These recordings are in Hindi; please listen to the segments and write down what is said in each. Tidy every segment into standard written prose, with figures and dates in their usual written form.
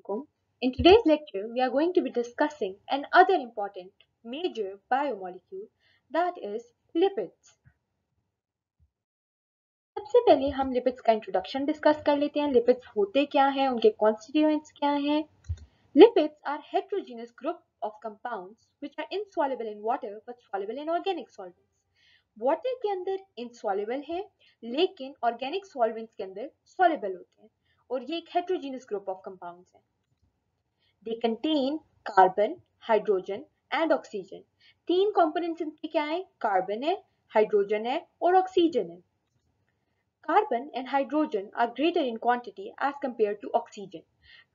Assalamualaikum. In today's lecture, we are going to be discussing another important major biomolecule that is lipids. सबसे पहले हम लिपिड्स का इंट्रोडक्शन डिस्कस कर लेते हैं. लिपिड्स होते क्या हैं, उनके कॉन्स्टिट्यूएंट्स क्या हैं. Lipids are heterogeneous group of compounds which are insoluble in water but soluble in organic solvents. Water के अंदर insoluble है लेकिन organic solvents के अंदर soluble होते हैं और ये एक heterogeneous group of compounds है. They contain carbon, hydrogen and oxygen. तीन components इनके क्या है? कार्बन है, हाइड्रोजन है और ऑक्सीजन है. Carbon and hydrogen are greater in quantity as compared to oxygen.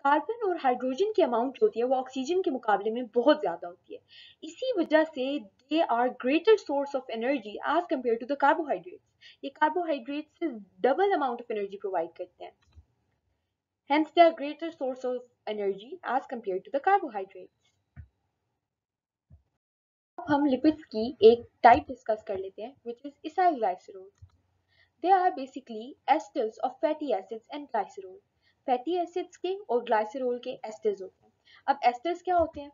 Carbon और हाइड्रोजन की अमाउंट जो होती है वो ऑक्सीजन के मुकाबले में बहुत ज्यादा होती है. इसी वजह से they are greater source of energy as compared to the carbohydrates. ये कार्बोहाइड्रेट से double amount of energy provide करते हैं. Hence they are greater source of energy as compared to the carbohydrates. अब हम लिपिड्स की एक टाइप डिस्कस कर लेते हैं which is ethyl glycerol. They are basically esters of fatty acids and glycerol. Fatty acids के और ग्लाइसरोल के एस्टर्स होते हैं. अब एस्टर्स क्या होते हैं?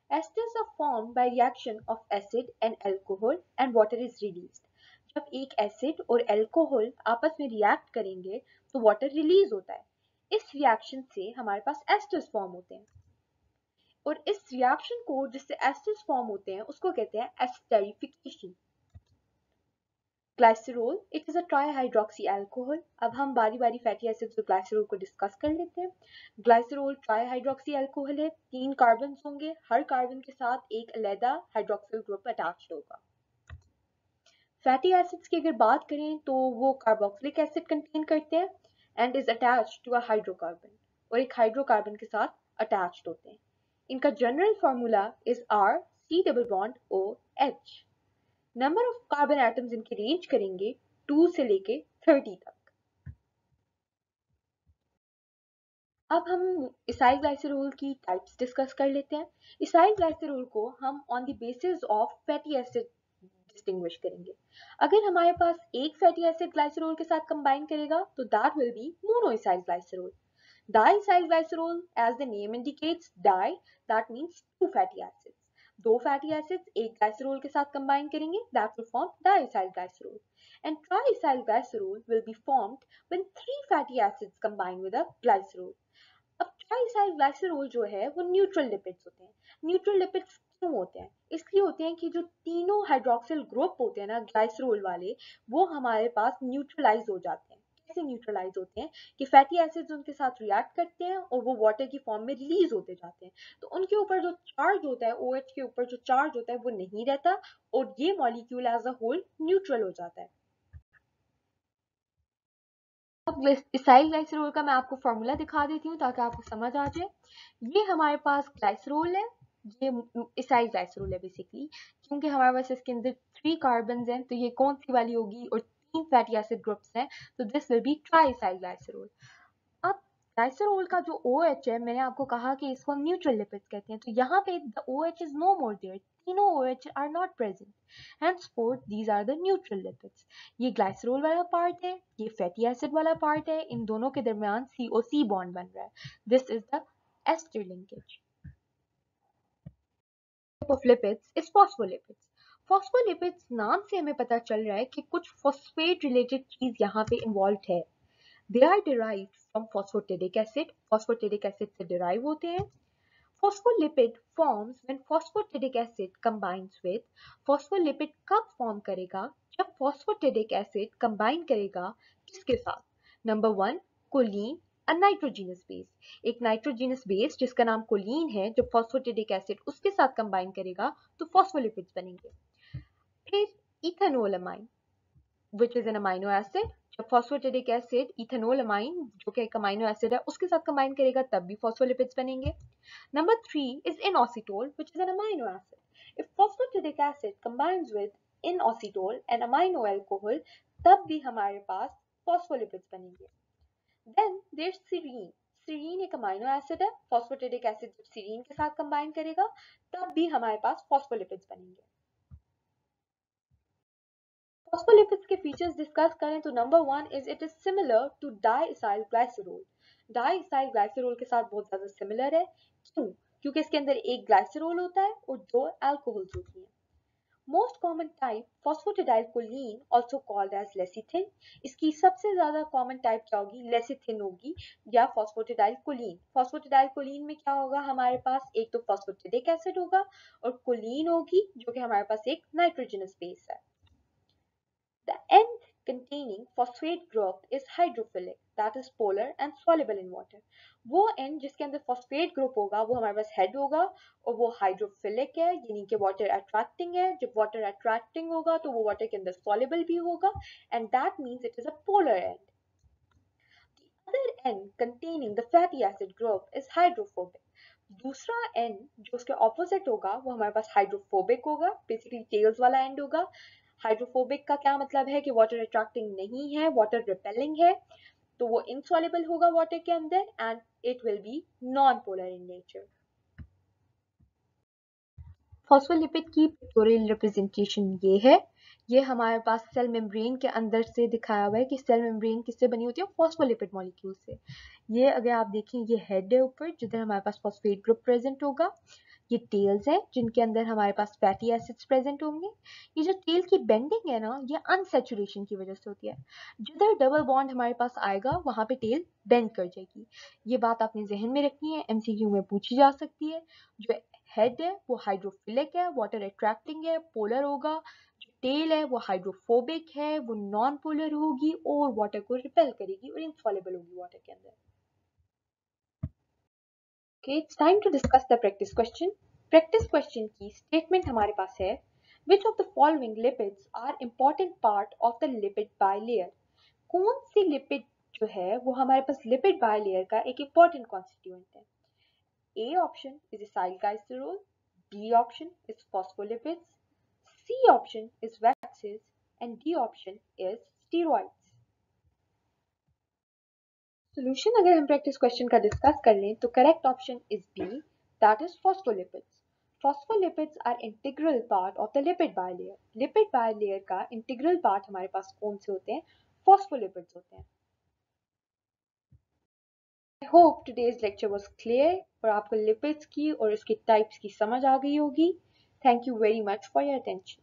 Esters are formed by reaction of acid and alcohol and water is released. जब एक एसिड और अल्कोहल आपस में रिएक्ट करेंगे तो वाटर रिलीज होता है. इस रिएक्शन से हमारे पास एस्टर्स फॉर्म होते हैं और इस रिएक्शन को जिससे एस्टर्स फॉर्म होते हैं उसको कहते हैं esterification. Glycerol it is a trihydroxy alcohol. अब हम बारी बारी फैटी एसिड्स और ग्लाइसरोल को डिस्कस कर लेते हैं. ग्लाइसरोल ट्राईहाइड्रोक्सी अल्कोहल है. 3 कार्बन होंगे, हर कार्बन के साथ एक अलग हाइड्रोक्सिल ग्रुप अटैच्ड होगा. फैटी एसिड्स की अगर बात करें तो वो कार्बोक्सिलिक एसिड कंटेन करते हैं and is attached to a hydrocarbon और एक हाइड्रोकार्बन के साथ अटैच्ड होते हैं. इनका general formula is R C double bond O H. Number of carbon atoms इनके रेंज करेंगे 2 से लेके 30 तक. अब हम इसाइल ग्लाइसरोल की टाइप्स डिस्कस कर लेते हैं. इसाइल ग्लाइसरोल को हम on the basis of fatty acid distinguish करेंगे. अगर हमारे पास एक फैटी एसिड ग्लाइसरोल के साथ कंबाइन करेगा तो that will be monoacyl glycerol. Diacyl glycerol as the name indicates di, that means 2 fatty acids. 2 fatty acids एक ग्लाइसरोल के साथ कंबाइन करेंगे that will form diacyl glycerol. And triacyl glycerol will be formed when 3 fatty acids combine with a glycerol. अब ट्राइसाइल ग्लाइसरोल जो है वो न्यूट्रल लिपिड्स होते हैं. न्यूट्रल लिपिड्स क्यों होते हैं? इसलिए होते हैं कि जो तीनों हाइड्रोक्सिल ग्रुप होते हैं ना ग्लाइसरोल वाले, वो हमारे पास न्यूट्रलाइज हो जाते हैं. कैसे न्यूट्रलाइज होते हैं कि फैटी एसिड्स उनके साथ रिएक्ट करते हैं और वो वाटर की फॉर्म में रिलीज होते जाते हैं. तो उनके ऊपर जो चार्ज होता है, OH के ऊपर जो चार्ज होता है वो नहीं रहता और ये molecule as a whole neutral हो जाता है. अब इसाइल ग्लाइसरोल का मैं आपको फॉर्मूला दिखा देती हूँ ताकि आपको समझ आ जाए. ये हमारे पास ग्लाइसरोल है, ये इसाइल ग्लाइसरोल है बेसिकली. क्योंकि हमारे पास इसके अंदर 3 कार्बन हैं तो ये कौन सी वाली होगी और 3 फैटी एसिड ग्रुप्स हैं तो this will be triacyl glycerol. अब ग्लाइसरोल का जो OH है, मैंने आपको कहा कि इसको हम न्यूट्रल लिपिड्स कहते हैं, तो यहाँ पे the OH is no more there. तीनों OH are not present. Henceforth, these are the neutral lipids. ये ग्लाइसरोल वाला पार्ट है, ये फैटी एसिड वाला पार्ट है, इन दोनों के दरमियान COC बॉन्ड बन रहा है. This is the ester linkage. Type of lipids is phospholipids. Phospholipids नाम से हमें पता चल रहा है कि कुछ फॉस्फेट रिलेटेड चीज यहाँ पे इन्वॉल्व है. They are derived from phosphatidic acid. Phosphatidic acid से derive होते हैं. Phospholipid forms when phosphatidic acid combines with. Phospholipid कब form करेगा? जब phosphatidic acid combine करेगा किसके साथ? Number 1 choline, a nitrogenous base. एक nitrogenous base जिसका नाम choline है, जब phosphatidic acid उसके साथ combine करेगा तो phospholipids बनेंगे. फिर ethanolamine, which is an amino acid. जब फॉस्फोटेडिक एसिड इथेनोलामाइन जो कि एक अमीनो एसिड है उसके साथ कंबाइन करेगा तब भी फॉस्फोलिपिड्स बनेंगे. Number 3 is inositol, which is an amino acid. If phosphatidic acid combines with inositol, an amino alcohol, तब भी हमारे पास फॉस्फोलिपिड्स बनेंगे. Then there's serine. serine एक अमीनो एसिड है. फॉस्फोटेडिक एसिड जब serine के साथ कंबाइन करेगा तब भी हमारे पास फॉस्फोलिपिड्स बनेंगे. Phospholipids के फीचर्स डिस्कस करें तो number 1 is it is similar to diacyl glycerol. Diethyl glycerol के साथ बहुत ज्यादा सिमिलर है। क्यों? क्योंकि इसके अंदर एक ग्लाइसरॉल होता है और दो अल्कोहल्स होती हैं। Most common type phosphatidylcholine also called as lecithin। इसकी सबसे ज्यादा कॉमन टाइप क्या होगी? लेसिथिन होगी या फॉस्फेटिडाइलकोलिन। फॉस्फेटिडाइलकोलिन में क्या होगा हमारे पास? एक तो फॉस्फेटिडिक एसिड होगा और कोलिन होगी जो कि हमारे पास एक नाइट्रोजनस बेस है। The end containing phosphate group is hydrophilic, that is polar and soluble in water। वो end जिसके अंदर phosphate group होगा वो हमारे पास head होगा और वो hydrophilic है यानी कि water attracting है। जब water attracting होगा तो वो water के अंदर soluble भी होगा and that means it is a polar end। The other end containing the fatty acid group is hydrophobic। दूसरा एंड जो उसके ऑपोजिट होगा वो हमारे पास हाइड्रोफोबिक होगा, बेसिकली टेल्स वाला एंड होगा। हाइड्रोफोबिक का क्या मतलब है कि वाटर अट्रैक्टिंग नहीं है, वाटर रिपेलिंग है, तो वो इनसॉल्युबल होगा वाटर के अंदर and it will be non polar in nature. Phospholipid की पिक्टोरियल रिप्रेजेंटेशन ये है। ये हमारे पास सेल मेम्ब्रेन के अंदर से दिखाया हुआ है कि सेल मेम्ब्रेन किससे बनी होती है? फॉस्फोलिपिड मॉलिक्यूल से। ये अगर आप देखें ये हेड है ऊपर जिधर हमारे पास फॉस्फेट ग्रुप प्रेजेंट होगा। ये टेल्स हैं जिनके अंदर हमारे पास फैटी एसिड्स प्रेजेंट होंगे। ये जो टेल की बेंडिंग है ना ये अनसैचुरेशन की वजह से होती है। जिधर डबल बॉन्ड हमारे पास आएगा वहां पे टेल बेंड कर जाएगी। ये बात आपने जहन में रखनी है, एमसीक्यू में पूछी जा सकती है। जो हेड है वो हाइड्रोफिलिक है, वाटर अट्रैक्टिंग है, पोलर होगा। जो टेल है वो हाइड्रोफोबिक है, वो नॉन पोलर होगी और वाटर को रिपेल करेगी और इनसॉल्युबल होगी वाटर के अंदर। Okay, it's time to discuss the practice question. Practice question की statement हमारे पास है Which of the following lipids are important part of the lipid bilayer? कौन सी लिपिड जो है वो हमारे पास लिपिड बायलेयर का एक important constituent है? A option is acylglycerol, B option is phospholipids, C option is waxes and D option is steroids। Solution अगर हम प्रैक्टिस क्वेश्चन का डिस्कस कर लें तो correct option is B, that is phospholipids. Phospholipids are integral part of the lipid bilayer. Lipid bilayer का इंटीग्रल पार्ट हमारे पास कौन से होते हैं? फॉस्फोलिपिड्स होते हैं। I hope today's lecture was clear और आपको लिपिड्स की और इसके टाइप्स की समझ आ गई होगी। Thank you very much for your attention.